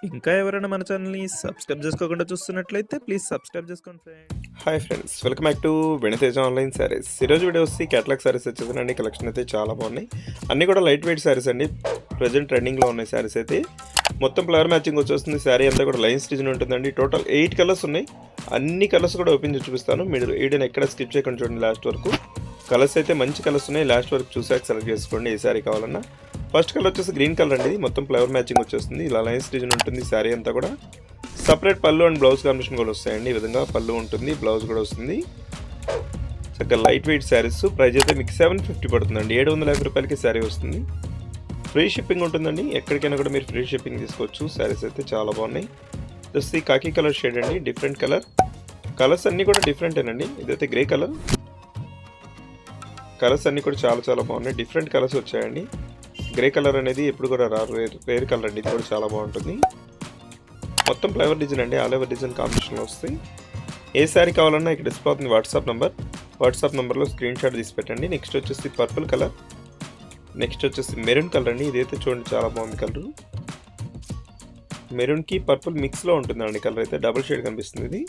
ఇంకా ఎవరైనా మన ఛానల్‌ని సబ్స్క్రైబ్ చేసుకోకుండా చూస్తున్నట్లయితే ప్లీజ్ సబ్స్క్రైబ్ చేసుకోండి friends. Hi friends, welcome back to Vinateja online sarees. ఈరోజు వీడియో వచ్చి క్యాటలాగ్ శారీస్ వచ్చేసానండి. కలెక్షన్ అయితే చాలా బాగున్నాయి. అన్నీ కూడా లైట్ వెయిట్ శారీస్ అండి. ప్రజెంట్ ట్రెండింగ్లో ఉన్నాయి శారీస్ అయితే. మొత్తం ఫ్లవర్ మ్యాచింగ్ వచ్చేస్తుంది. శారీ అంతా కూడా లైన్ స్టిచ్చింగ్ ఉంటుందండి. టోటల్ 8 కలర్స్ ఉన్నాయి. అన్ని కలర్స్ కూడా ఓపెన్ చేసి చూపిస్తాను. మీరు వీడియోని ఎక్కడ స్కిప్ చేయకుండా చూడండి లాస్ట్ వరకు. కలర్స్ అయితే మంచి కలర్స్ ఉన్నాయి. లాస్ట్ వరకు చూసాక సెలెక్ట్ చేసుకోండి ఏ శారీ కావాలన్నా. ఫస్ట్ కలర్ వచ్చేసి గ్రీన్ కలర్ అండి. మొత్తం ఫ్లవర్ మ్యాచింగ్ వచ్చేస్తుంది. ఇలా లైన్ స్టిచ్చింగ్ ఉంటుంది శారీ అంతా కూడా. సపరేట్ పళ్ళు అండ్ బ్లౌజ్ కాంబినేషన్ కూడా వస్తాయండి. ఈ విధంగా పళ్ళు ఉంటుంది, బ్లౌజ్ కూడా వస్తుంది. చక్కగా లైట్ వెయిట్ శారీస్. ప్రైస్ అయితే మీకు 750 పడుతుందండి. 750 రూపాయలకి శారీ వస్తుంది. ఫ్రీ షిప్పింగ్ ఉంటుందండి. ఎక్కడికైనా కూడా మీరు ఫ్రీ షిప్పింగ్ తీసుకోవచ్చు. శారీస్ అయితే చాలా బాగున్నాయి. జస్ట్ ఈ కాకి కలర్ షేడ్ అండి, డిఫరెంట్ కలర్. కలర్స్ అన్నీ కూడా డిఫరెంటేనండి. ఇదైతే గ్రే కలర్. కలర్స్ అన్నీ కూడా చాలా చాలా బాగున్నాయి. డిఫరెంట్ కలర్స్ వచ్చాయండి. గ్రే కలర్ అనేది ఎప్పుడు కూడా రేర్ కలర్ అండి. ఇది కూడా చాలా బాగుంటుంది. మొత్తం ఫ్లవర్ డిజైన్ అండి. ఆల్ ఓవర్ డిజైన్ కాంబినేషన్లో వస్తాయి. ఏ శారీ కావాలన్నా ఇక్కడ డిస్ప్లే అవుతుంది వాట్సాప్ నెంబర్. వాట్సాప్ నెంబర్లో స్క్రీన్ షాట్ తీసి పెట్టండి. నెక్స్ట్ వచ్చేసి పర్పుల్ కలర్. నెక్స్ట్ వచ్చేసి మెరూన్ కలర్ అండి. ఇదైతే చూడండి చాలా బాగుంది కలర్. మెరూన్కి పర్పుల్ మిక్స్లో ఉంటుందండి కలర్ అయితే. డబుల్ షేడ్ కనిపిస్తుంది ఇది.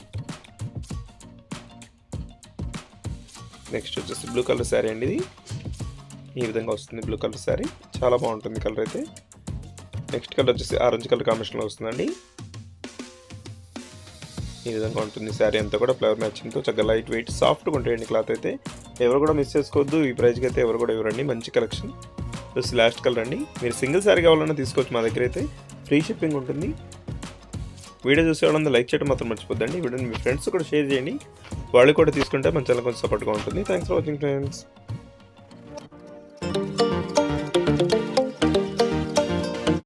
నెక్స్ట్ వచ్చేసి బ్లూ కలర్ శారీ అండి. ఇది ఈ విధంగా వస్తుంది బ్లూ కలర్ శారీ. చాలా బాగుంటుంది కలర్ అయితే. నెక్స్ట్ కలర్ వచ్చేసి ఆరెంజ్ కలర్ కాంబినేషన్లో వస్తుందండి. ఈ విధంగా ఉంటుంది శారీ అంతా కూడా ఫ్లవర్ మ్యాచింగ్తో. చక్కగా లైట్ వెయిట్ సాఫ్ట్గా ఉంటాయండి క్లాత్ అయితే. ఎవరు కూడా మిస్ చేసుకోవద్దు. ఈ ప్రైస్కి అయితే ఎవరు కూడా ఇవ్వరండి. మంచి కలెక్షన్. ప్లస్ లాస్ట్ కలర్ అండి. మీరు సింగిల్ శారీ కావాలన్నా తీసుకోవచ్చు. మా దగ్గర అయితే ఫ్రీ షిప్పింగ్ ఉంటుంది. వీడియో చూసే వాళ్ళందరూ లైక్ చేయడం మాత్రం మర్చిపోద్దండి. వీడియోని మీ ఫ్రెండ్స్ కూడా షేర్ చేయండి. వాళ్ళు కూడా తీసుకుంటే మన ఛానల్ కొంచెం సపోర్ట్గా ఉంటుంది. Thanks for watching friends.